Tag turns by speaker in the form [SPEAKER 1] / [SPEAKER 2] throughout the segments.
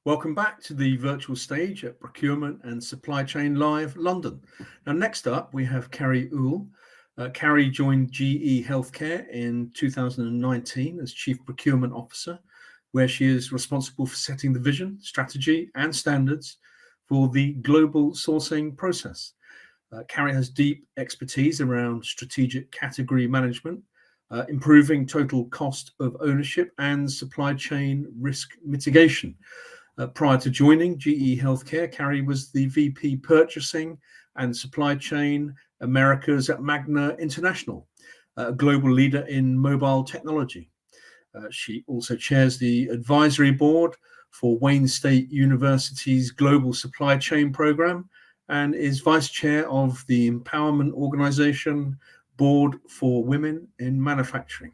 [SPEAKER 1] Welcome back to the virtual stage at Procurement and Supply Chain Live London. Now, next up, we have Carrie Uhl. Carrie joined GE Healthcare in 2019 as Chief Procurement Officer, where she is responsible for setting the vision, strategy, and standards for the global sourcing process. Carrie has deep expertise around strategic category management, improving total cost of ownership, and supply chain risk mitigation. Prior to joining GE Healthcare, Carrie was the VP Purchasing and Supply Chain Americas at Magna International, a global leader in mobile technology. She also chairs the advisory board for Wayne State University's Global Supply Chain Program and is vice chair of the Empowerment Organization Board for Women in Manufacturing.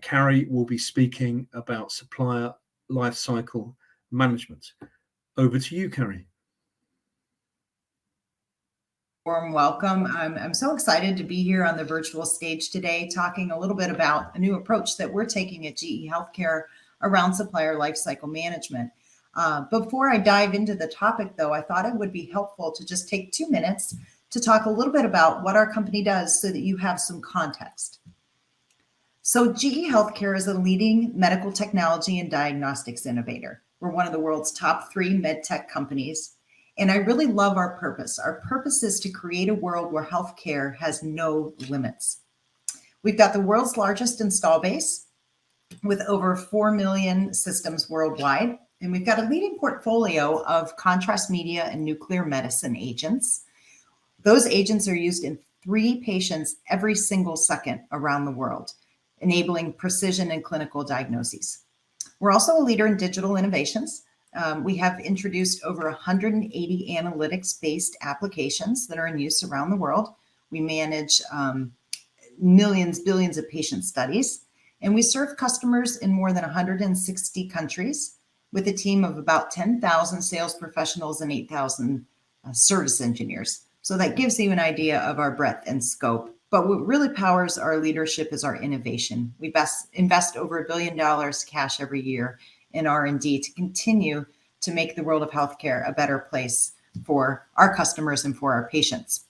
[SPEAKER 1] Carrie will be speaking about supplier lifecycle management. Over to you, Carrie.
[SPEAKER 2] Warm welcome. I'm so excited to be here on the virtual stage today, talking a little bit about a new approach that we're taking at GE Healthcare around supplier lifecycle management. Before I dive into the topic, though, I thought it would be helpful to just take 2 minutes to talk a little bit about what our company does so that you have some context. So GE Healthcare is a leading medical technology and diagnostics innovator. We're one of the world's top 3 med tech companies. And I really love our purpose. Our purpose is to create a world where healthcare has no limits. We've got the world's largest install base with over 4 million systems worldwide. And we've got a leading portfolio of contrast media and nuclear medicine agents. Those agents are used in 3 patients every single second around the world, enabling precision and clinical diagnoses. We're also a leader in digital innovations. We have introduced over 180 analytics-based applications that are in use around the world. We manage millions, billions of patient studies, and we serve customers in more than 160 countries with a team of about 10,000 sales professionals and 8,000 service engineers. So that gives you an idea of our breadth and scope. But what really powers our leadership is our innovation. We invest over $1 billion cash every year in R&D to continue to make the world of healthcare a better place for our customers and for our patients.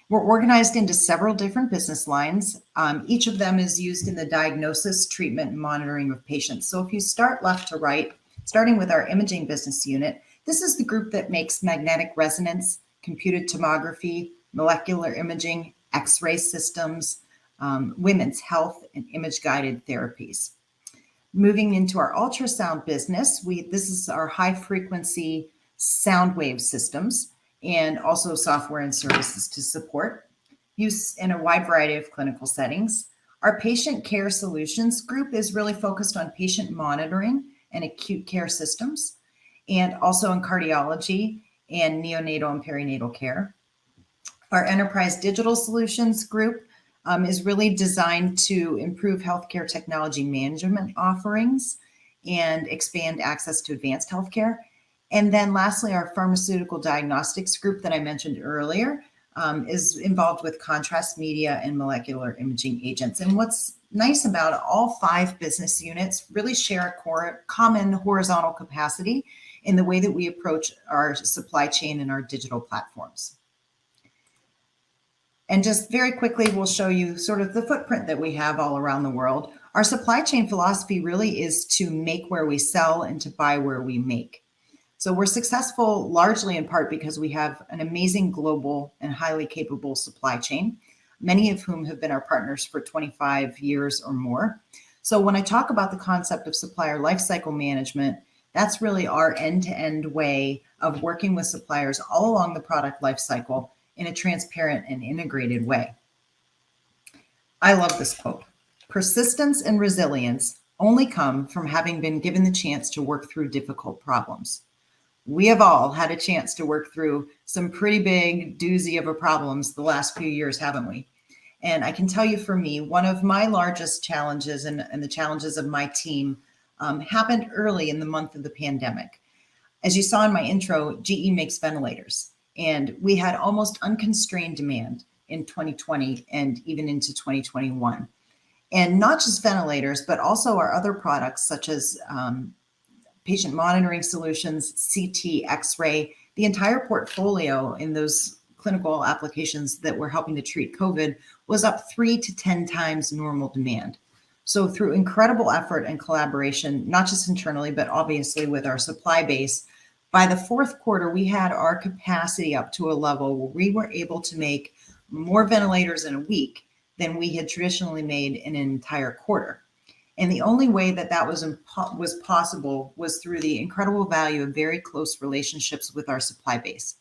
[SPEAKER 2] We're organized into several different business lines. Each of them is used in the diagnosis, treatment, and monitoring of patients. So if you start left to right, starting with our imaging business unit, this is the group that makes magnetic resonance, computed tomography, molecular imaging, X-ray systems, women's health, and image-guided therapies. Moving into our ultrasound business, this is our high-frequency sound wave systems and also software and services to support use in a wide variety of clinical settings. Our patient care solutions group is really focused on patient monitoring and acute care systems, and also in cardiology and neonatal and perinatal care. Our enterprise digital solutions group is really designed to improve healthcare technology management offerings and expand access to advanced healthcare. And then lastly, our pharmaceutical diagnostics group that I mentioned earlier is involved with contrast media and molecular imaging agents. And what's nice about it, all 5 business units really share a common horizontal capacity in the way that we approach our supply chain and our digital platforms. And just very quickly, we'll show you sort of the footprint that we have all around the world. Our supply chain philosophy really is to make where we sell and to buy where we make. So we're successful largely in part because we have an amazing global and highly capable supply chain, many of whom have been our partners for 25 years or more. So when I talk about the concept of supplier lifecycle management, that's really our end-to-end way of working with suppliers all along the product lifecycle in a transparent and integrated way. I love this quote. Persistence and resilience only come from having been given the chance to work through difficult problems. We have all had a chance to work through some pretty big doozy of a problems the last few years, haven't we? And I can tell you for me, one of my largest challenges and the challenges of my team happened early in the month of the pandemic. As you saw in my intro, GE makes ventilators. And we had almost unconstrained demand in 2020 and even into 2021. And not just ventilators, but also our other products such as patient monitoring solutions, CT, X-ray, the entire portfolio in those clinical applications that were helping to treat COVID was up 3 to 10 times normal demand. So through incredible effort and collaboration, not just internally, but obviously with our supply base, by the fourth quarter, we had our capacity up to a level where we were able to make more ventilators in a week than we had traditionally made in an entire quarter. And the only way that that was possible was through the incredible value of very close relationships with our supply base.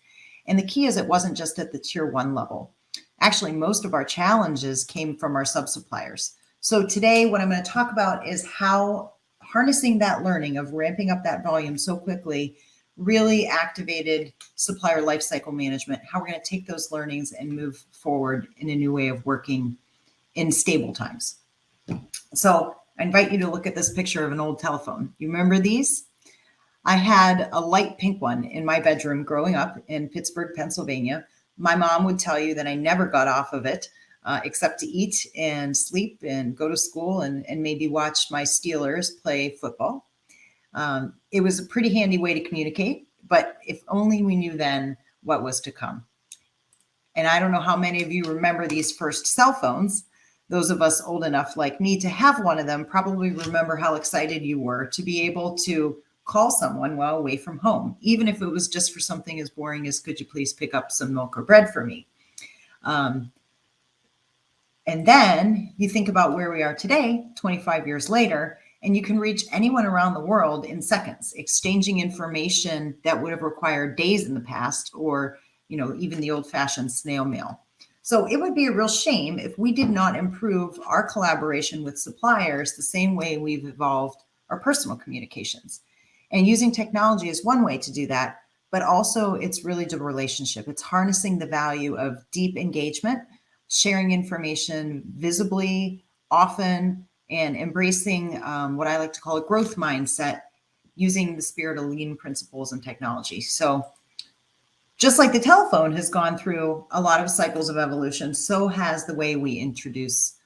[SPEAKER 2] And the key is it wasn't just at the tier 1 level. Actually, most of our challenges came from our sub-suppliers. So today, what I'm going to talk about is how harnessing that learning of ramping up that volume so quickly really activated supplier lifecycle management, how we're going to take those learnings and move forward in a new way of working in stable times. So I invite you to look at this picture of an old telephone. You remember these? I had a light pink one in my bedroom growing up in Pittsburgh, Pennsylvania. My mom would tell you that I never got off of it except to eat and sleep and go to school and maybe watch my Steelers play football. It was a pretty handy way to communicate, but if only we knew then what was to come. And I don't know how many of you remember these first cell phones. Those of us old enough like me to have one of them probably remember how excited you were to be able to call someone while away from home, even if it was just for something as boring as, could you please pick up some milk or bread for me? And then you think about where we are today, 25 years later, and you can reach anyone around the world in seconds, exchanging information that would have required days in the past, or even the old-fashioned snail mail. So it would be a real shame if we did not improve our collaboration with suppliers the same way we've evolved our personal communications. And using technology is one way to do that, but also it's really the relationship. It's harnessing the value of deep engagement, sharing information visibly, often, and embracing what I like to call a growth mindset, using the spirit of lean principles and technology. So just like the telephone has gone through a lot of cycles of evolution, so has the way we introduce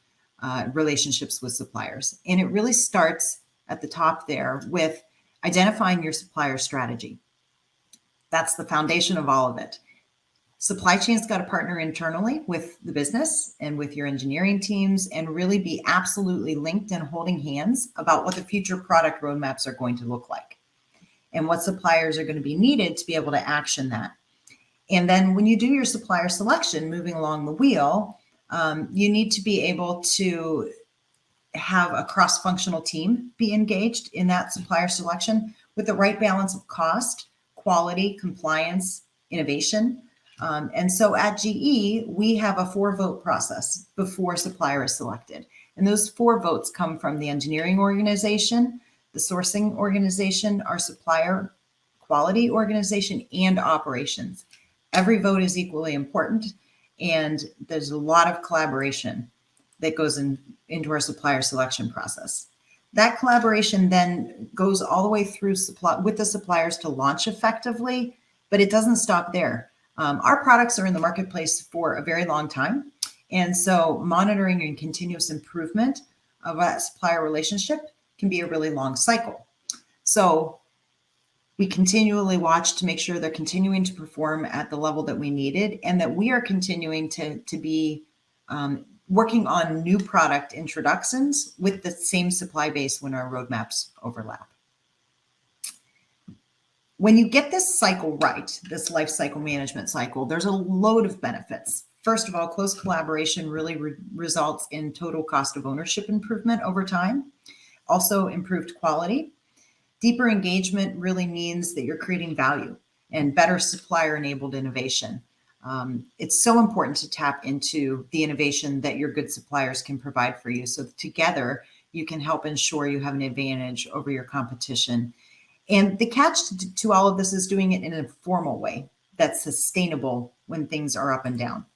[SPEAKER 2] relationships with suppliers. And it really starts at the top there with identifying your supplier strategy. That's the foundation of all of it. Supply chain's got to partner internally with the business and with your engineering teams and really be absolutely linked and holding hands about what the future product roadmaps are going to look like and what suppliers are going to be needed to be able to action that. And then when you do your supplier selection, moving along the wheel, you need to be able to have a cross-functional team be engaged in that supplier selection with the right balance of cost, quality, compliance, innovation. And so at GE, we have a 4-vote process before supplier is selected. And those 4 votes come from the engineering organization, the sourcing organization, our supplier quality organization, and operations. Every vote is equally important, and there's a lot of collaboration that goes into our supplier selection process. That collaboration then goes all the way through with the suppliers to launch effectively, but it doesn't stop there. Our products are in the marketplace for a very long time, and so monitoring and continuous improvement of that supplier relationship can be a really long cycle. So we continually watch to make sure they're continuing to perform at the level that we needed, and that we are continuing to be working on new product introductions with the same supply base when our roadmaps overlap. When you get this cycle right, this life cycle management cycle, there's a load of benefits. First of all, close collaboration really results in total cost of ownership improvement over time. Also, improved quality. Deeper engagement really means that you're creating value and better supplier-enabled innovation. It's so important to tap into the innovation that your good suppliers can provide for you. So together, you can help ensure you have an advantage over your competition. And the catch to all of this is doing it in a formal way that's sustainable when things are up and down.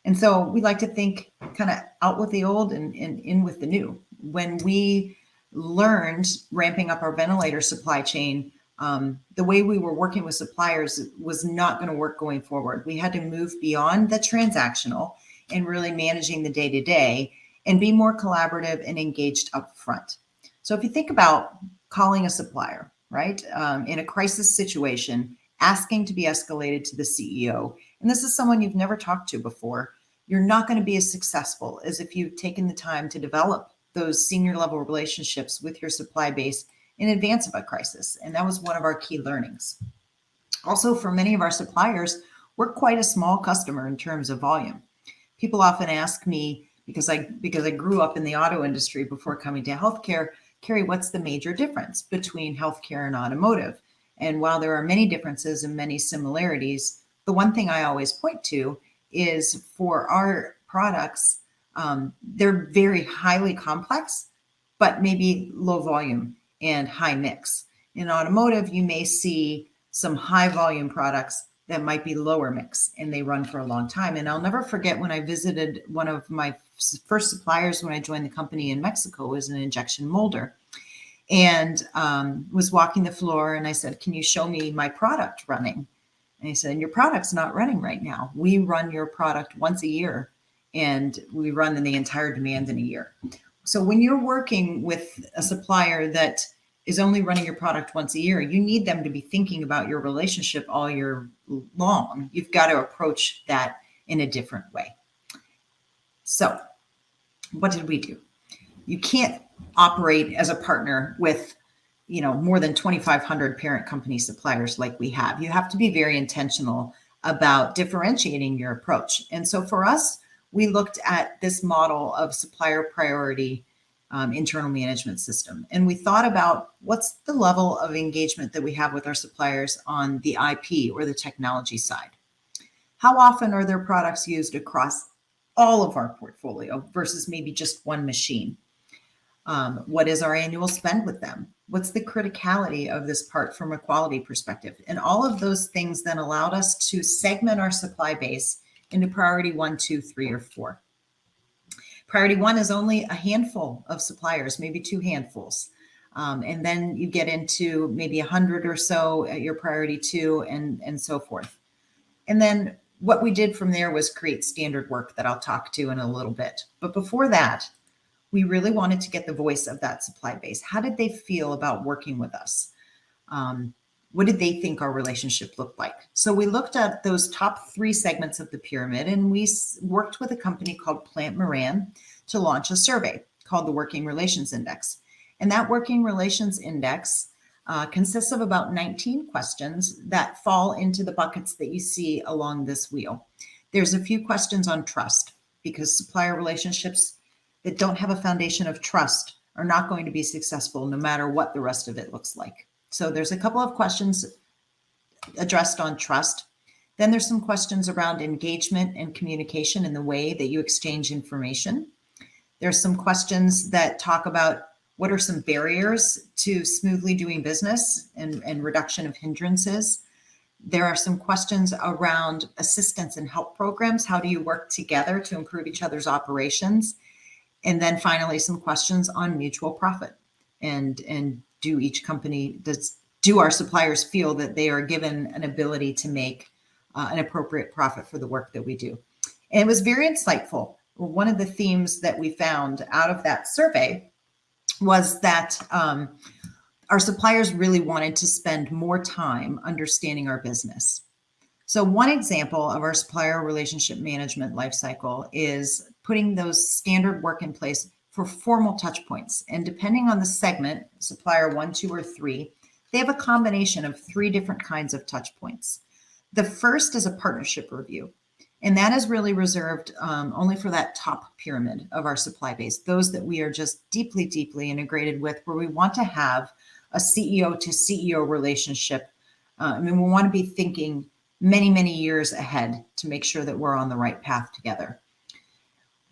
[SPEAKER 2] And so we like to think kind of out with the old and in with the new. When we learned ramping up our ventilator supply chain, the way we were working with suppliers was not going to work going forward. We had to move beyond the transactional and really managing the day-to-day and be more collaborative and engaged up front. So if you think about calling a supplier, right? In a crisis situation, asking to be escalated to the CEO. And this is someone you've never talked to before. You're not going to be as successful as if you've taken the time to develop those senior level relationships with your supply base in advance of a crisis. And that was one of our key learnings. Also, for many of our suppliers, we're quite a small customer in terms of volume. People often ask me, because I grew up in the auto industry before coming to healthcare, Carrie, what's the major difference between healthcare and automotive? And while there are many differences and many similarities, the one thing I always point to is for our products, they're very highly complex, but maybe low volume and high mix. In automotive, you may see some high volume products that might be lower mix and they run for a long time. And I'll never forget when I visited one of my first suppliers when I joined the company in Mexico was an injection molder, and was walking the floor, and I said, can you show me my product running? And he said, your product's not running right now. We run your product once a year, and we run in the entire demand in a year. So when you're working with a supplier that is only running your product once a year, you need them to be thinking about your relationship all year long. You've got to approach that in a different way. So what did we do? You can't operate as a partner with, more than 2,500 parent company suppliers like we have. You have to be very intentional about differentiating your approach. And so for us, we looked at this model of supplier priority internal management system. And we thought about what's the level of engagement that we have with our suppliers on the IP or the technology side. How often are their products used across all of our portfolio versus maybe just one machine? What is our annual spend with them? What's the criticality of this part from a quality perspective? And all of those things then allowed us to segment our supply base into priority 1, 2, 3, or 4. Priority 1 is only a handful of suppliers, maybe 2 handfuls. And then you get into maybe 100 or so at your priority 2 and so forth. And then what we did from there was create standard work that I'll talk to in a little bit. But before that, we really wanted to get the voice of that supply base. How did they feel about working with us? What did they think our relationship looked like? So we looked at those top 3 segments of the pyramid, and we worked with a company called Plant Moran to launch a survey called the Working Relations Index. And that Working Relations Index consists of about 19 questions that fall into the buckets that you see along this wheel. There's a few questions on trust, because supplier relationships that don't have a foundation of trust are not going to be successful no matter what the rest of it looks like. So there's a couple of questions addressed on trust. Then there's some questions around engagement and communication in the way that you exchange information. There's some questions that talk about what are some barriers to smoothly doing business and reduction of hindrances. There are some questions around assistance and help programs. How do you work together to improve each other's operations? And then finally, some questions on mutual profit and do our suppliers feel that they are given an ability to make an appropriate profit for the work that we do? And it was very insightful. One of the themes that we found out of that survey was that our suppliers really wanted to spend more time understanding our business. So one example of our supplier relationship management lifecycle is putting those standard work in place for formal touch points. And depending on the segment, supplier 1, 2, or 3, they have a combination of 3 different kinds of touch points. The first is a partnership review. And that is really reserved only for that top pyramid of our supply base, those that we are just deeply, deeply integrated with, where we want to have a CEO to CEO relationship. We want to be thinking many, many years ahead to make sure that we're on the right path together.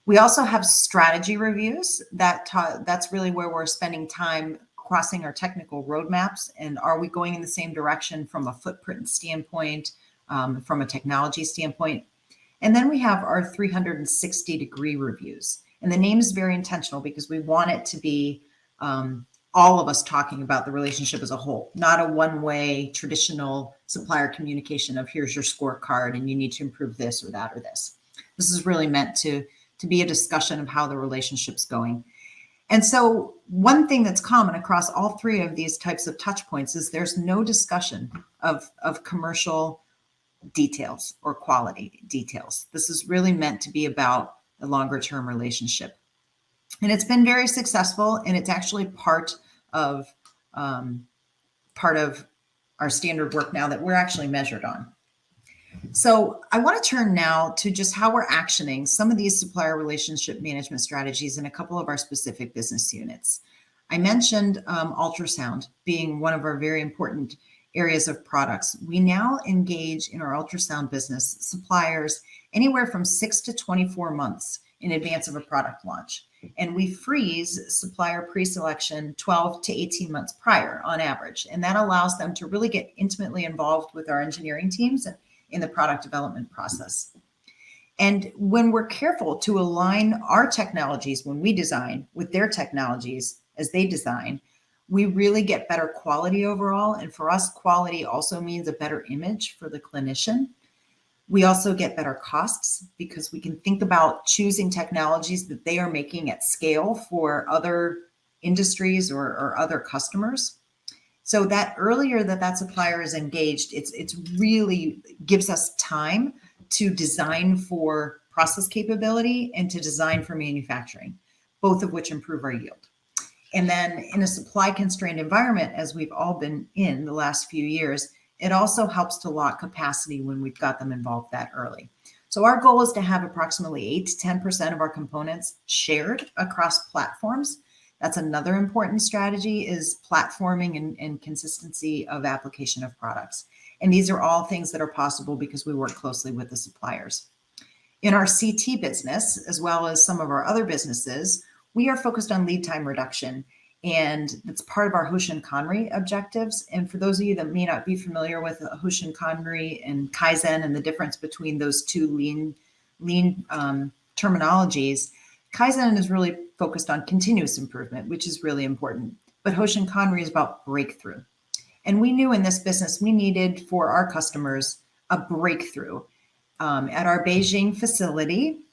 [SPEAKER 2] We also have strategy reviews. That's really where we're spending time crossing our technical roadmaps, and are we going in the same direction from a footprint standpoint, from a technology standpoint. And then we have our 360-degree reviews. And the name is very intentional because we want it to be all of us talking about the relationship as a whole, not a one-way traditional supplier communication of here's your scorecard and you need to improve this or that or this. This is really meant to be a discussion of how the relationship's going. And so one thing that's common across all three of these types of touch points is there's no discussion of commercial details or quality details. This is really meant to be about a longer term relationship. And it's been very successful, and it's actually part of our standard work now that we're actually measured on. So I want to turn now to just how we're actioning some of these supplier relationship management strategies in a couple of our specific business units. I mentioned ultrasound being one of our very important areas of products. We now engage in our ultrasound business suppliers anywhere from 6 to 24 months in advance of a product launch. And we freeze supplier pre-selection 12 to 18 months prior on average. And that allows them to really get intimately involved with our engineering teams in the product development process. And when we're careful to align our technologies when we design with their technologies as they design, we really get better quality overall. And for us, quality also means a better image for the clinician. We also get better costs because we can think about choosing technologies that they are making at scale for other industries or other customers. So that earlier that supplier is engaged, it's really gives us time to design for process capability and to design for manufacturing, both of which improve our yield. And then in a supply constrained environment, as we've all been in the last few years, it also helps to lock capacity when we've got them involved that early. So our goal is to have approximately 8 to 10% of our components shared across platforms. That's another important strategy, is platforming and consistency of application of products. And these are all things that are possible because we work closely with the suppliers. In our CT business, as well as some of our other businesses, we are focused on lead time reduction. And it's part of our Hoshin-Kanri objectives. And for those of you that may not be familiar with Hoshin-Kanri and Kaizen and the difference between those two lean terminologies, Kaizen is really focused on continuous improvement, which is really important. But Hoshin-Kanri is about breakthrough. And we knew in this business we needed for our customers a breakthrough. At our Beijing facility,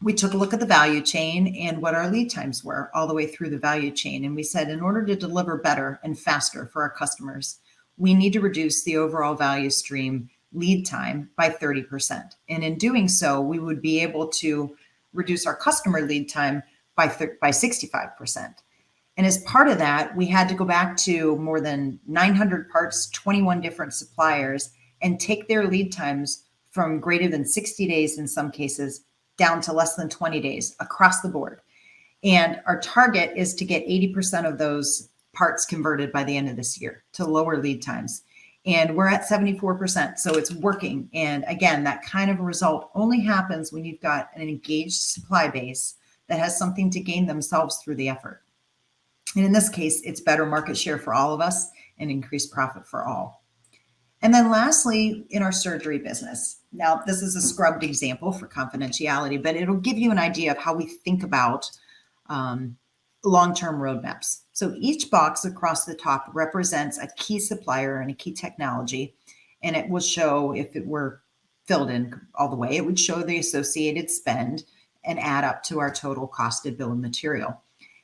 [SPEAKER 2] we took a look at the value chain and what our lead times were all the way through the value chain. And we said, in order to deliver better and faster for our customers, we need to reduce the overall value stream lead time by 30%. And in doing so, we would be able to reduce our customer lead time by 65%. And as part of that, we had to go back to more than 900 parts, 21 different suppliers, and take their lead times from greater than 60 days in some cases down to less than 20 days across the board. And our target is to get 80% of those parts converted by the end of this year to lower lead times. And we're at 74%, so it's working. And again, that kind of result only happens when you've got an engaged supply base that has something to gain themselves through the effort. And in this case, it's better market share for all of us and increased profit for all. And then lastly, in our surgery business. Now, this is a scrubbed example for confidentiality, but it'll give you an idea of how we think about long-term roadmaps. So each box across the top represents a key supplier and a key technology, and it will show, if it were filled in all the way, it would show the associated spend and add up to our total costed bill of material.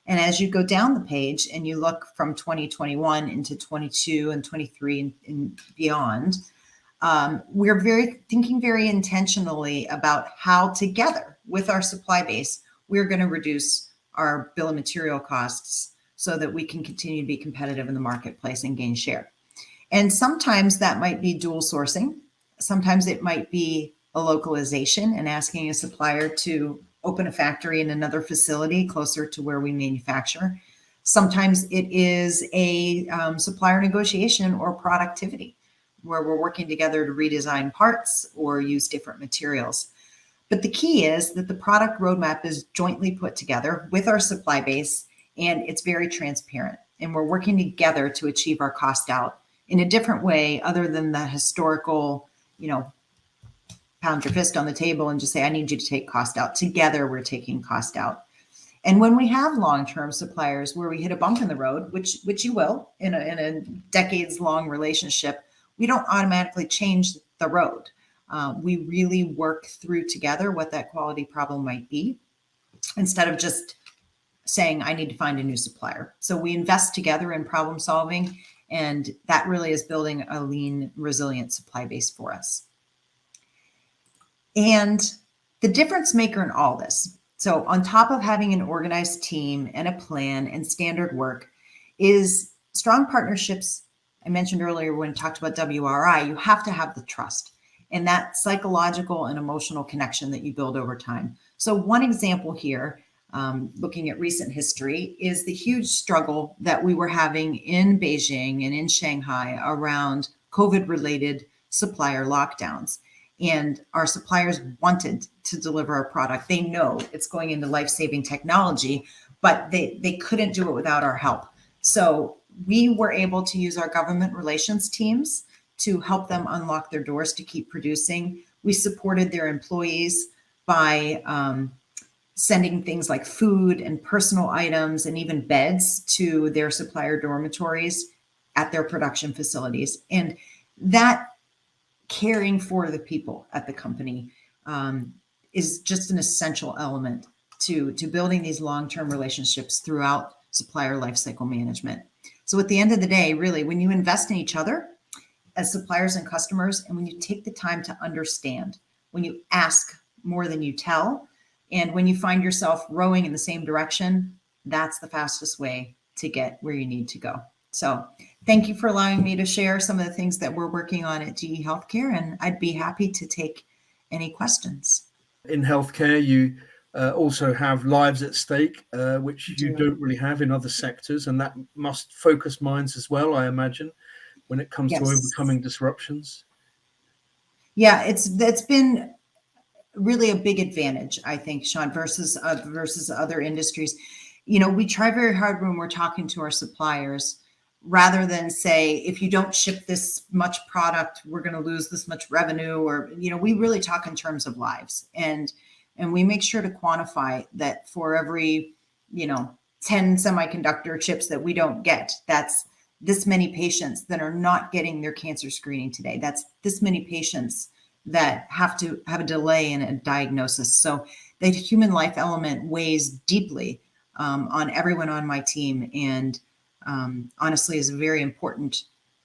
[SPEAKER 2] And as you go down the page and you look from 2021 into 22 and 23 and beyond, we're thinking very intentionally about how together with our supply base, we're going to reduce our bill of material costs so that we can continue to be competitive in the marketplace and gain share. And sometimes that might be dual sourcing. Sometimes it might be a localization and asking a supplier to open a factory in another facility closer to where we manufacture. Sometimes it is a supplier negotiation or productivity, where we're working together to redesign parts or use different materials. But the key is that the product roadmap is jointly put together with our supply base, and it's very transparent. And we're working together to achieve our cost out in a different way other than the historical, pound your fist on the table and just say, I need you to take cost out. Together, we're taking cost out. And when we have long-term suppliers where we hit a bump in the road, which you will in a decades-long relationship, we don't automatically change the road. We really work through together what that quality problem might be, instead of just saying, I need to find a new supplier. So we invest together in problem solving, and that really is building a lean, resilient supply base for us. And the difference maker in all this, so on top of having an organized team and a plan and standard work, is strong partnerships. I mentioned earlier when I talked about WRI, you have to have the trust and that psychological and emotional connection that you build over time. So one example here, looking at recent history, is the huge struggle that we were having in Beijing and in Shanghai around COVID-related supplier lockdowns. And our suppliers wanted to deliver a product. They know it's going into life-saving technology, but they couldn't do it without our help. So we were able to use our government relations teams to help them unlock their doors to keep producing. We supported their employees by sending things like food and personal items and even beds to their supplier dormitories at their production facilities. And that caring for the people at the company is just an essential element to building these long-term relationships throughout supplier lifecycle management. So at the end of the day, really, when you invest in each other as suppliers and customers, and when you take the time to understand, when you ask more than you tell, and when you find yourself rowing in the same direction, that's the fastest way to get where you need to go. So thank you for allowing me to share some of the things that we're working on at GE Healthcare, and I'd be happy to take any questions.
[SPEAKER 1] In healthcare, you also have lives at stake, which you don't really have in other sectors, and that must focus minds as well, I imagine, when it comes to overcoming disruptions.
[SPEAKER 2] Yeah, it's been really a big advantage, I think, Sean, versus other industries. You know, we try very hard when we're talking to our suppliers, rather than say, if you don't ship this much product, we're going to lose this much revenue, or, you know, we really talk in terms of lives. And we make sure to quantify that for every, 10 semiconductor chips that we don't get, that's this many patients that are not getting their cancer screening today. That's this many patients that have to have a delay in a diagnosis. So the human life element weighs deeply on everyone on my team, and honestly is a very important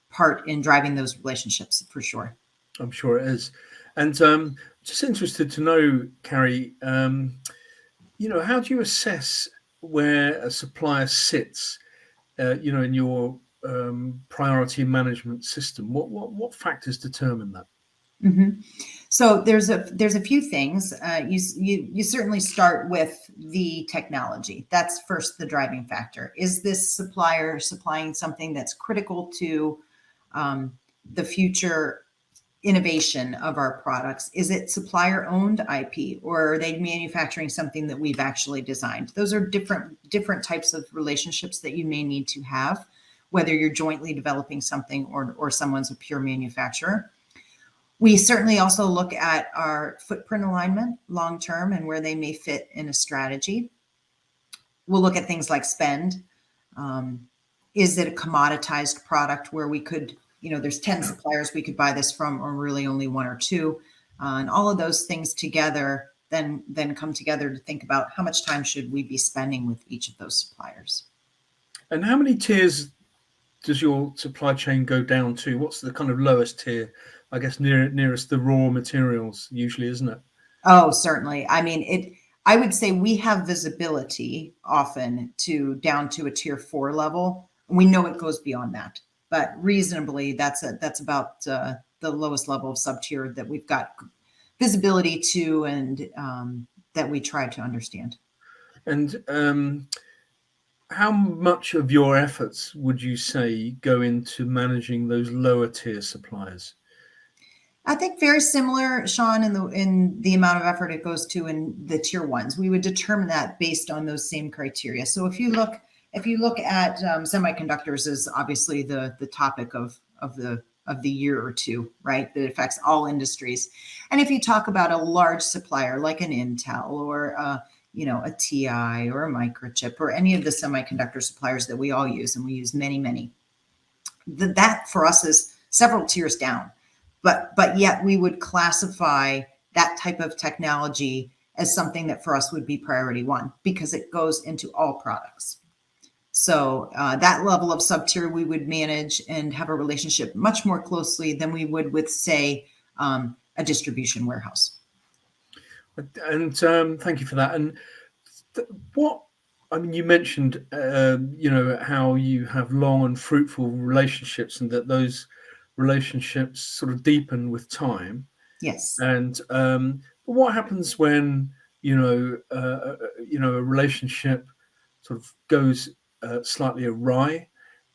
[SPEAKER 2] part in driving those relationships, for sure.
[SPEAKER 1] I'm sure it is. And just interested to know, Carrie, how do you assess where a supplier sits, in your priority management system? What factors determine that?
[SPEAKER 2] Mm-hmm. So there's a few things. You certainly start with the technology. That's first the driving factor. Is this supplier supplying something that's critical to the future innovation of our products? Is it supplier owned IP, or are they manufacturing something that we've actually designed? Those are different types of relationships that you may need to have, whether you're jointly developing something or someone's a pure manufacturer. We certainly also look at our footprint alignment long-term and where they may fit in a strategy. We'll look at things like spend. Is it a commoditized product where we could, there's 10 suppliers we could buy this from, or really only one or two? And all of those things together then come together to think about how much time should we be spending with each of those suppliers.
[SPEAKER 1] And how many tiers does your supply chain go down to? What's the kind of lowest tier? I guess nearest the raw materials usually, isn't it?
[SPEAKER 2] Oh, certainly. I mean, I would say we have visibility often down to a tier 4 level. We know it goes beyond that, but reasonably, that's about the lowest level of sub-tier that we've got visibility to, and that we try to understand.
[SPEAKER 1] And how much of your efforts would you say go into managing those lower tier suppliers?
[SPEAKER 2] I think very similar, Sean, in the amount of effort it goes to in the tier 1s. We would determine that based on those same criteria. So if you look at semiconductors as obviously the topic of the year or two, right? That affects all industries. And if you talk about a large supplier like an Intel or a TI or a Microchip or any of the semiconductor suppliers that we all use, and we use many, that for us is several tiers down. But yet we would classify that type of technology as something that for us would be priority one, because it goes into all products. So that level of sub-tier we would manage and have a relationship much more closely than we would with, say, a distribution warehouse.
[SPEAKER 1] And thank you for that. And you mentioned, how you have long and fruitful relationships, and that those relationships sort of deepen with time.
[SPEAKER 2] Yes.
[SPEAKER 1] And what happens when a relationship sort of goes slightly awry?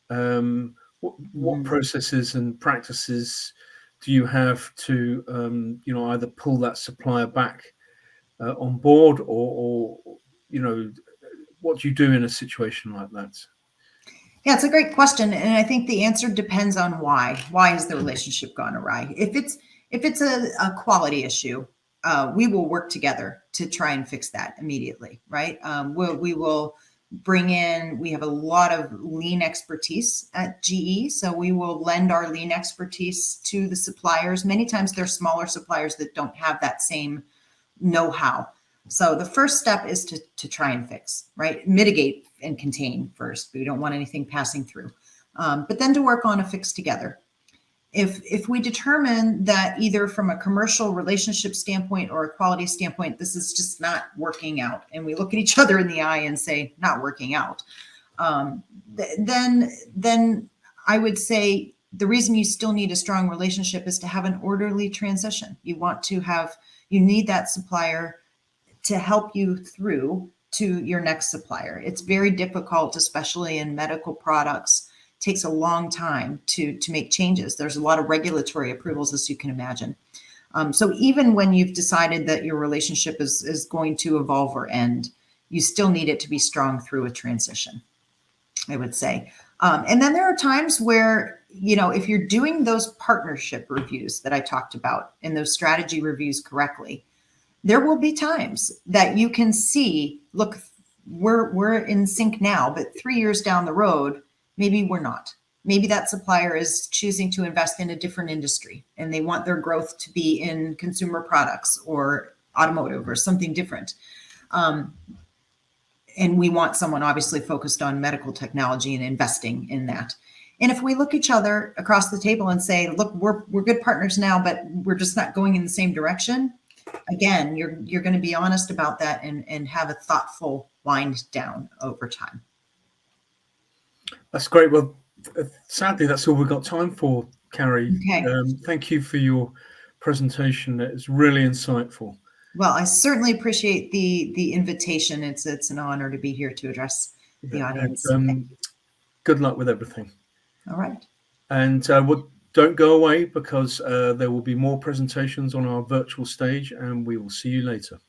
[SPEAKER 1] What processes and practices do you have to either pull that supplier back on board, or what do you do in a situation like that?
[SPEAKER 2] Yeah, it's a great question, and I think the answer depends on why. Why has the relationship gone awry? If it's a quality issue, we will work together to try and fix that immediately, right? We will bring in, we have a lot of lean expertise at GE, so we will lend our lean expertise to the suppliers. Many times they're smaller suppliers that don't have that same know-how. So the first step is to try and fix, right? Mitigate and contain first. We don't want anything passing through. But then to work on a fix together. If we determine that either from a commercial relationship standpoint or a quality standpoint, this is just not working out, and we look at each other in the eye and say, not working out, then I would say the reason you still need a strong relationship is to have an orderly transition. You need that supplier to help you through to your next supplier. It's very difficult, especially in medical products. It takes a long time to make changes. There's a lot of regulatory approvals, as you can imagine. So even when you've decided that your relationship is going to evolve or end, you still need it to be strong through a transition, I would say. And then there are times where, if you're doing those partnership reviews that I talked about and those strategy reviews correctly, there will be times that you can see, look, we're in sync now, but 3 years down the road, maybe we're not. Maybe that supplier is choosing to invest in a different industry and they want their growth to be in consumer products or automotive or something different. And we want someone obviously focused on medical technology and investing in that. And if we look each other across the table and say, look, we're good partners now, but we're just not going in the same direction. Again, you're going to be honest about that and have a thoughtful wind down over time.
[SPEAKER 1] That's great. Well, sadly, that's all we've got time for, Carrie.
[SPEAKER 2] Okay.
[SPEAKER 1] Thank you for your presentation. It's really insightful.
[SPEAKER 2] Well, I certainly appreciate the invitation. It's an honor to be here to address the audience.
[SPEAKER 1] And, good luck with everything.
[SPEAKER 2] All right.
[SPEAKER 1] And don't go away, because there will be more presentations on our virtual stage, and we will see you later.